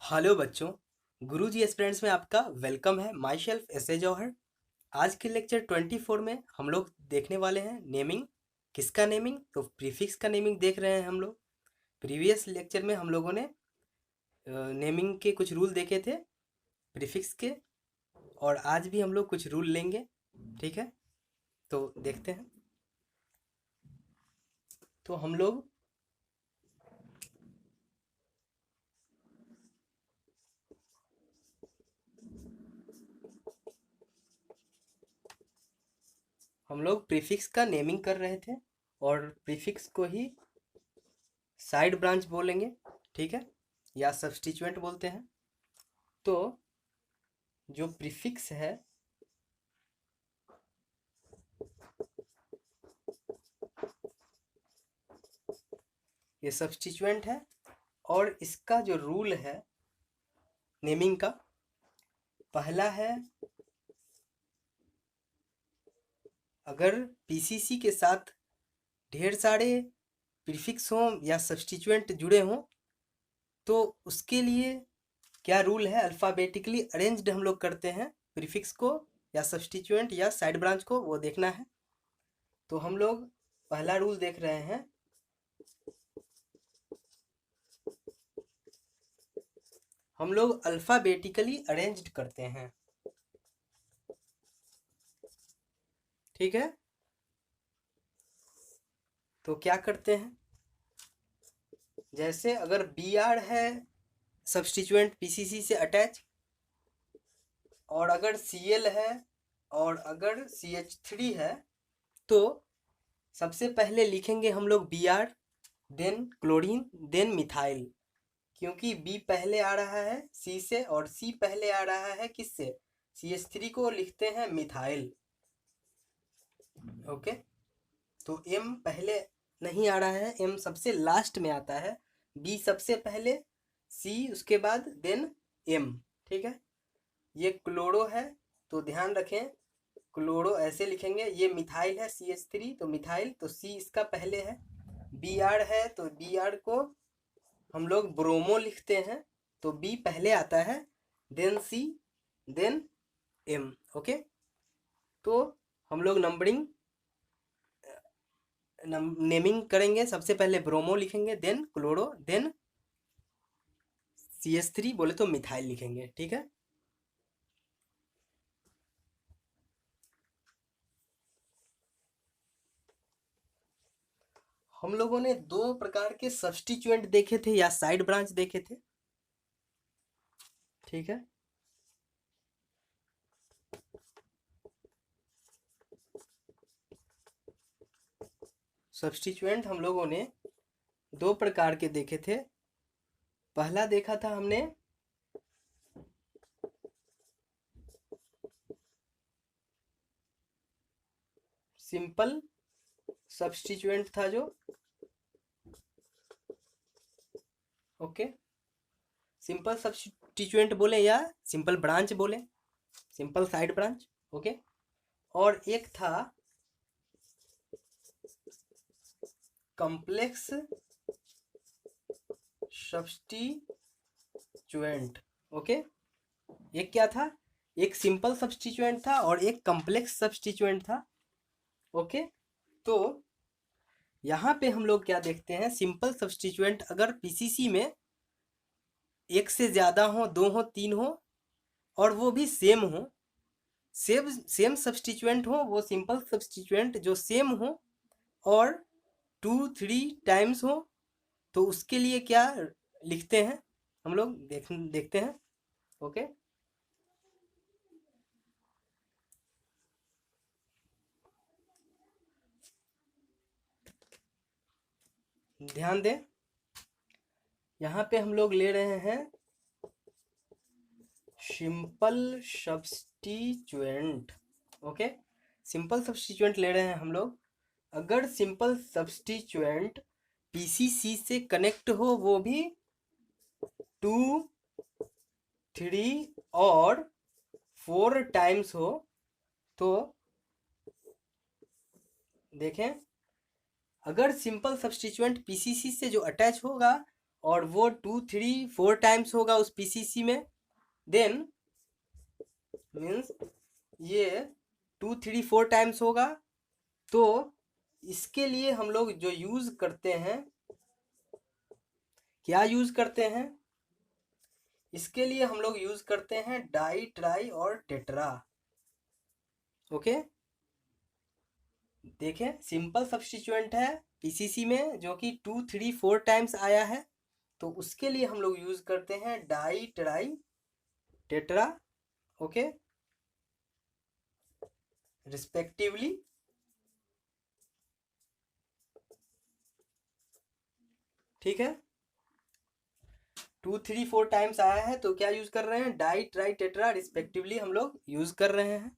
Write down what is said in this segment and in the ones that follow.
Hello बच्चों, गुरुजी aspirants में आपका वेलकम है। माई शेल्फ एस ए जौहर। आज के लेक्चर 24 में हम लोग देखने वाले हैं नेमिंग। किसका नेमिंग? तो प्रीफिक्स का नेमिंग देख रहे हैं हम लोग। प्रीवियस लेक्चर में हम लोगों ने नेमिंग के कुछ रूल देखे थे प्रीफिक्स के, और आज भी हम लोग कुछ रूल लेंगे। ठीक है, तो देखते हैं। तो हम लोग प्रीफिक्स का नेमिंग कर रहे थे, और प्रीफिक्स को ही साइड ब्रांच बोलेंगे। ठीक है, या सब्स्टिट्यूएंट बोलते हैं। तो जो प्रीफिक्स है, ये सब्स्टिट्यूएंट है, और इसका जो रूल है नेमिंग का, पहला है, अगर पीसीसी के साथ ढेर सारे प्रीफिक्स हों या सब्स्टिट्यूएंट जुड़े हों, तो उसके लिए क्या रूल है? अल्फ़ाबेटिकली अरेंज्ड हम लोग करते हैं प्रीफिक्स को, या सब्स्टिट्यूएंट या साइड ब्रांच को, वो देखना है। तो हम लोग पहला रूल देख रहे हैं। हम लोग अल्फ़ाबेटिकली अरेंज्ड करते हैं। ठीक है, तो क्या करते हैं? जैसे अगर बी आर है सब्स्टिट्यूएंट पीसीसी से अटैच, और अगर सी एल है, और अगर सी एच थ्री है, तो सबसे पहले लिखेंगे हम लोग B R, then chlorine, then methyl. क्योंकि बी पहले आ रहा है सी से, और सी पहले आ रहा है किससे? सी एच थ्री को लिखते हैं मिथाइल। ओके, तो एम पहले नहीं आ रहा है, एम सबसे लास्ट में आता है। बी सबसे पहले, सी उसके बाद, देन एम। ठीक है, ये क्लोरो है, तो ध्यान रखें, क्लोरो ऐसे लिखेंगे। ये मिथाइल है सी एच थ्री, तो मिथाइल, तो सी इसका पहले है। बी आर है, तो बी आर को हम लोग ब्रोमो लिखते हैं, तो बी पहले आता है, देन सी, देन एम। ओके, तो हम लोग नंबरिंग नेमिंग करेंगे। सबसे पहले ब्रोमो लिखेंगे, then chloro, then C H three बोले तो मिथाइल लिखेंगे। ठीक है, हम लोगों ने दो प्रकार के सब्स्टिट्यूएंट देखे थे या साइड ब्रांच देखे थे। ठीक है, सब्स्टिट्यूएंट हम लोगों ने दो प्रकार के देखे थे। पहला देखा था हमने सिंपल सब्स्टिट्यूएंट था जो, ओके, सिंपल सब्स्टिट्यूएंट बोले या सिंपल ब्रांच बोले, सिंपल साइड ब्रांच। ओके, और एक था कॉम्प्लेक्स सब्स्टिट्यूएंट। ओके, एक क्या था? एक सिंपल सब्स्टिट्यूएंट था और एक कॉम्प्लेक्स सब्स्टिट्यूएंट था। ओके, तो यहाँ पे हम लोग क्या देखते हैं? सिंपल सब्स्टिट्यूएंट अगर पीसीसी में एक से ज़्यादा हो, दो हो, तीन हो, और वो भी सेम हो, सेम सब्स्टिट्यूएंट हो, वो सिंपल सब्स्टिट्यूएंट जो सेम हो और टू थ्री टाइम्स हो, तो उसके लिए क्या लिखते हैं? हम लोग देखते हैं। ओके, ध्यान दें, यहाँ पे हम लोग ले रहे हैं simple substituent. Okay, simple substituent ले रहे हैं हम लोग। अगर सिंपल सब्स्टिट्यूएंट पीसीसी से कनेक्ट हो, वो भी टू थ्री और फोर टाइम्स हो, तो देखें, अगर सिंपल सब्स्टिट्यूएंट पीसीसी से जो अटैच होगा और वो 2-3-4 टाइम्स होगा उस पीसीसी में, देन मीन्स ये 2-3-4 टाइम्स होगा। तो इसके लिए हम लोग जो यूज करते हैं, क्या यूज करते हैं, इसके लिए हम लोग यूज करते हैं डाई, ट्राई और टेट्रा। ओके, देखें सिंपल सब्स्टिट्यूएंट है पीसीसी में जो कि 2-3-4 टाइम्स आया है, तो उसके लिए हम लोग यूज करते हैं di, tri, tetra. Okay, respectively. ठीक है, 2-3-4 टाइम्स आया है तो क्या यूज कर रहे हैं, डाई, ट्राई, टेट्रा रिस्पेक्टिवली हम लोग यूज कर रहे हैं।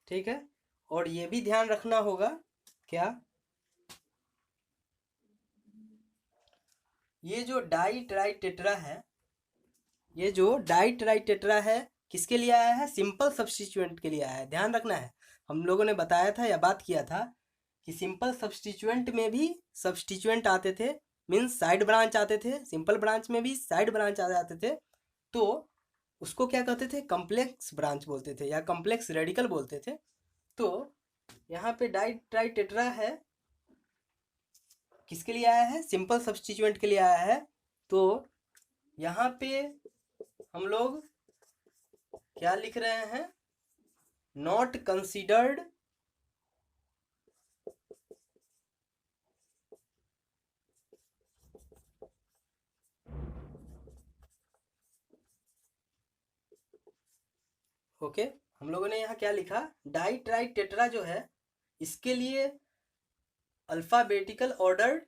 ठीक है, और ये भी ध्यान रखना होगा क्या, ये जो डाई, ट्राई, टेट्रा है, ये जो डाई, ट्राई, टेट्रा है किसके लिए आया है, सिंपल सब्स्टिट्यूएंट के लिए आया है। ध्यान रखना है, हम लोगों ने बताया था या बात किया था कि सिंपल सब्स्टिट्यूएंट में भी सब्स्टिट्यूएंट आते थे, मीन्स साइड ब्रांच आते थे, सिंपल ब्रांच में भी साइड ब्रांच आ जाते थे। तो उसको क्या कहते थे, कम्प्लेक्स ब्रांच बोलते थे या कम्प्लेक्स रेडिकल बोलते थे। तो यहाँ पे डाई, ट्राई, टेट्रा है, किसके लिए आया है, सिंपल सब्स्टिट्यूएंट के लिए आया है। तो यहाँ पे हम लोग क्या लिख रहे हैं, नॉट कंसीडर्ड ओके। हम लोगों ने यहाँ क्या लिखा, डाई, ट्राई, टेट्रा जो है इसके लिए अल्फाबेटिकल ऑर्डर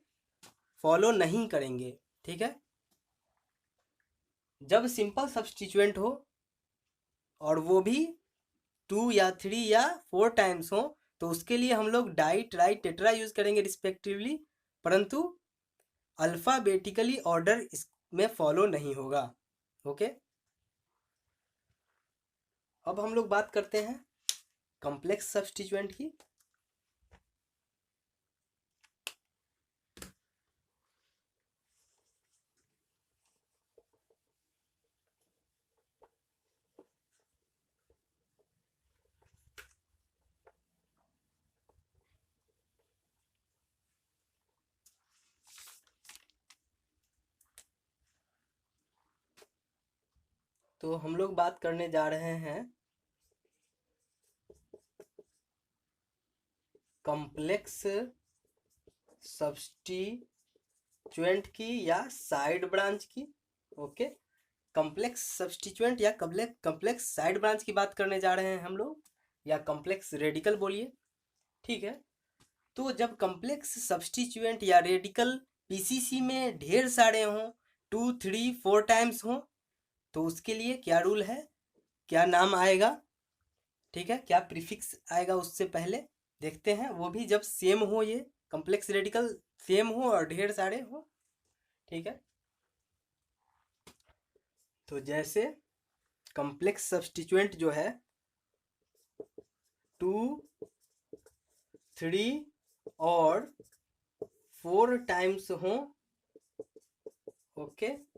फॉलो नहीं करेंगे। ठीक है, जब सिंपल सब्स्टिट्यूएंट हो और वो भी 2 या 3 या 4 टाइम्स हो, तो उसके लिए हम लोग डाई, ट्राई, टेट्रा यूज करेंगे रिस्पेक्टिवली, परंतु अल्फाबेटिकली ऑर्डर इसमें फॉलो नहीं होगा। ओके, अब हम लोग बात करते हैं कॉम्प्लेक्स सब्स्टिट्यूएंट की। तो हम लोग बात करने जा रहे हैं कॉम्प्लेक्स सब्स्टिट्यूएंट की या साइड ब्रांच की। ओके, कॉम्प्लेक्स सब्स्टिट्यूएंट या कॉम्प्लेक्स साइड ब्रांच की बात करने जा रहे हैं हम लोग, या कॉम्प्लेक्स रेडिकल बोलिए। ठीक है, तो जब कॉम्प्लेक्स सब्स्टिट्यूएंट या रेडिकल पीसीसी में ढेर सारे हों, 2-3-4 टाइम्स हों, तो उसके लिए क्या रूल है, क्या नाम आएगा। ठीक है, क्या प्रीफिक्स आएगा उससे पहले देखते हैं, वो भी जब सेम हो, ये कॉम्प्लेक्स रेडिकल सेम हो और ढेर सारे हो। ठीक है, तो जैसे कॉम्प्लेक्स सब्स्टिट्यूएंट जो है 2-3 और 4 टाइम्स हो। ओके,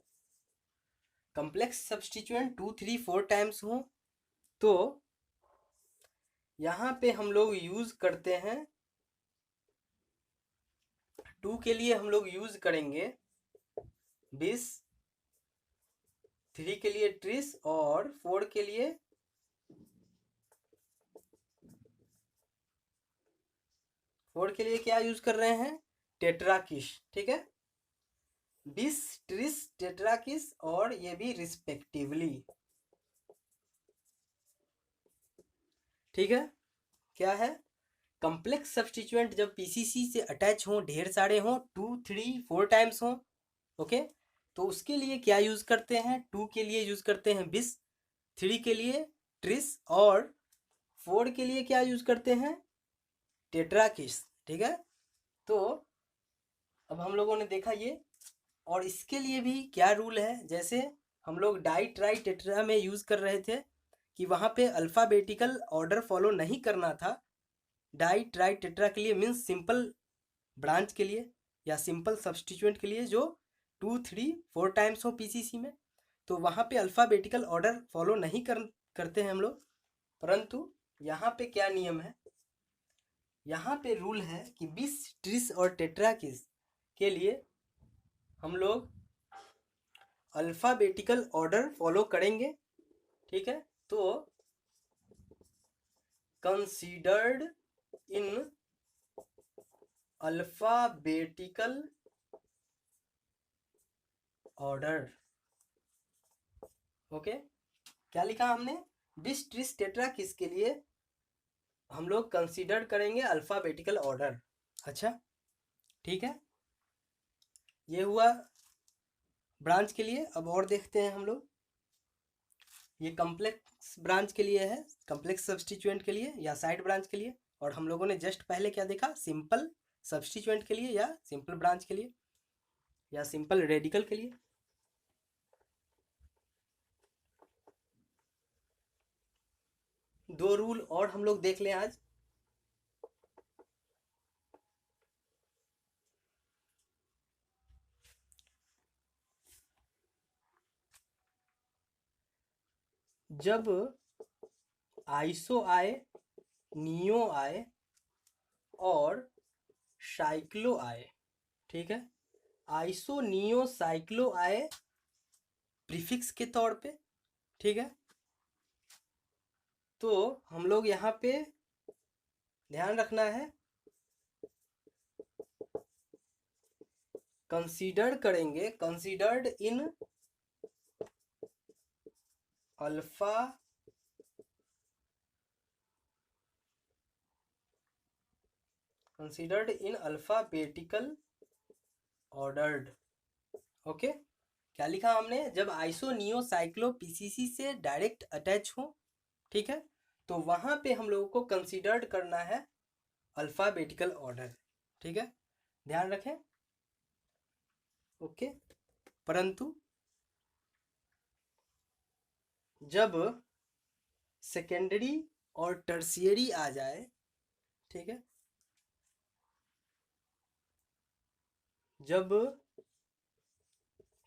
कॉम्प्लेक्स सब्स्टिट्यूएंट 2-3-4 टाइम्स हो, तो यहाँ पे हम लोग यूज करते हैं, 2 के लिए हम लोग यूज करेंगे बिस, 3 के लिए ट्रिस और 4 के लिए क्या यूज कर रहे हैं, टेट्राकिस। ठीक है, बिस, ट्रिस, टेट्राकिस और ये भी रिस्पेक्टिवली। ठीक है, क्या है, कॉम्प्लेक्स सब्स्टिट्यूएंट जब पीसीसी से अटैच हो, ढेर सारे हो, 2-3-4 टाइम्स हो। ओके, तो उसके लिए क्या यूज करते हैं, 2 के लिए यूज करते हैं बिस, 3 के लिए ट्रिस और 4 के लिए क्या यूज करते हैं, टेट्राकिस। ठीक है, तो अब हम लोगों ने देखा ये, और इसके लिए भी क्या रूल है, जैसे हम लोग डाई, ट्राई, टेट्रा में यूज कर रहे थे कि वहाँ पे अल्फाबेटिकल ऑर्डर फॉलो नहीं करना था। डाई, ट्राई, टेट्रा के लिए मीन्स सिंपल ब्रांच के लिए या सिंपल सब्स्टिट्यूएंट के लिए जो 2 3 4 टाइम्स हो पीसीसी में, तो वहाँ पे अल्फ़ाबेटिकल ऑर्डर फॉलो नहीं करते हैं हम लोग। परंतु यहाँ पे क्या नियम है, यहाँ पे रूल है कि बिस, ट्रिस और टेट्राकिस के लिए हम लोग अल्फ़ाबेटिकल ऑर्डर फॉलो करेंगे। ठीक है, तो considered in alphabetical order. Okay, क्या लिखा हमने, बिस, ट्रिस, टेट्राकिस के लिए हम लोग कंसीडर करेंगे अल्फ़ाबेटिकल ऑर्डर। अच्छा, ठीक है, ये हुआ ब्रांच के लिए। अब और देखते हैं हम लोग, ये कम्प्लेक्स ब्रांच के लिए है, कम्प्लेक्स सब्स्टिट्यूएंट के लिए या साइड ब्रांच के लिए। और हम लोगों ने जस्ट पहले क्या देखा, सिंपल सब्स्टिट्यूएंट के लिए या सिंपल ब्रांच के लिए या सिंपल रेडिकल के लिए। दो रूल और हम लोग देख लें आज। जब आइसो आए, नियो आए और साइक्लो आए, ठीक है, आइसो, नियो, साइक्लो आए प्रीफिक्स के तौर पे, ठीक है, तो हम लोग यहाँ पे ध्यान रखना है, कंसीडर करेंगे, considered in alpha considered in alphabetical ordered. Okay, क्या लिखा हमने, जब आइसो, नियो, साइक्लो पीसीसी से डायरेक्ट अटैच हो, ठीक है, तो वहां पे हम लोगों को कंसीडर्ड करना है अल्फाबेटिकल ऑर्डर। ठीक है, ध्यान रखें। ओके, परंतु जब सेकेंडरी और टर्शियरी आ जाए, ठीक है, जब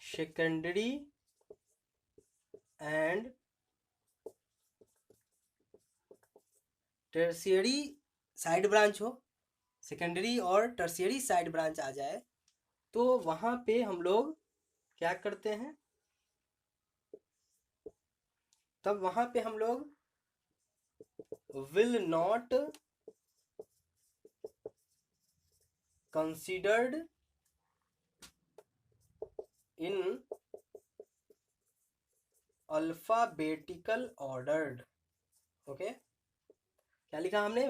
secondary and tertiary side branch हो, सेकेंडरी और टर्शियरी साइड ब्रांच आ जाए, तो वहां पे हम लोग क्या करते हैं, तब वहां पे हम लोग will not considered in alphabetical ordered. Okay, क्या लिखा हमने,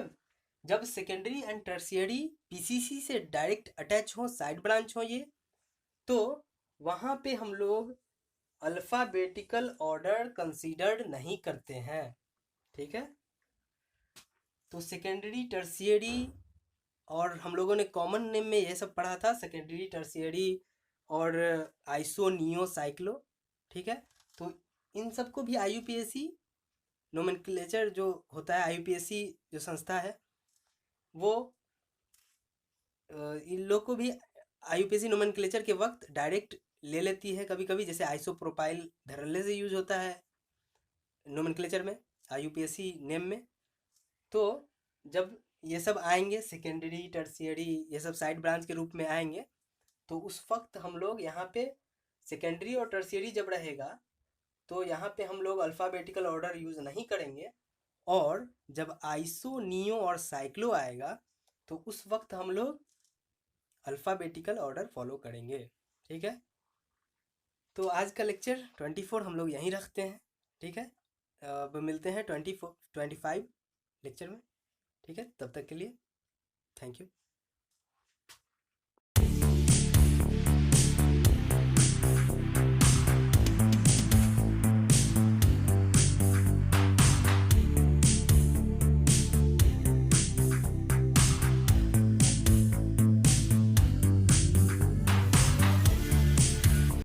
जब सेकेंडरी एंड टर्शियरी पीसीसी से डायरेक्ट अटैच हो, साइड ब्रांच हो ये, तो वहां पे हम लोग अल्फाबेटिकल ऑर्डर कंसीडर्ड नहीं करते हैं। ठीक है, तो सेकेंडरी, टर्शियरी, और हम लोगों ने कॉमन नेम में ये सब पढ़ा था, सेकेंडरी, टर्शियरी और आइसो, नियो, साइक्लो। ठीक है, तो इन सबको भी आईयूपीएसी नोमेनक्लेचर जो होता है, आईयूपीएसी जो संस्था है वो इन लोग को भी आईयूपीएसी नोमेनक्लेचर के वक्त डायरेक्ट ले लेती है कभी कभी, जैसे आइसोप्रोपाइल धरल्ले से यूज होता है नोमेनक्लेचर में, आईयूपीएसी नेम में। तो जब ये सब आएंगे, सेकेंडरी, टर्शियरी, ये सब साइड ब्रांच के रूप में आएंगे, तो उस वक्त हम लोग यहाँ पे सेकेंडरी और टर्शियरी जब रहेगा तो यहाँ पे हम लोग अल्फ़ाबेटिकल ऑर्डर यूज़ नहीं करेंगे। और जब आइसो, नियो और साइक्लो आएगा तो उस वक्त हम लोग अल्फ़ाबेटिकल ऑर्डर फॉलो करेंगे। ठीक है, तो आज का लेक्चर 24 हम लोग यहीं रखते हैं। ठीक है, अब मिलते हैं 25 लेक्चर में। ठीक है, तब तक के लिए थैंक यू।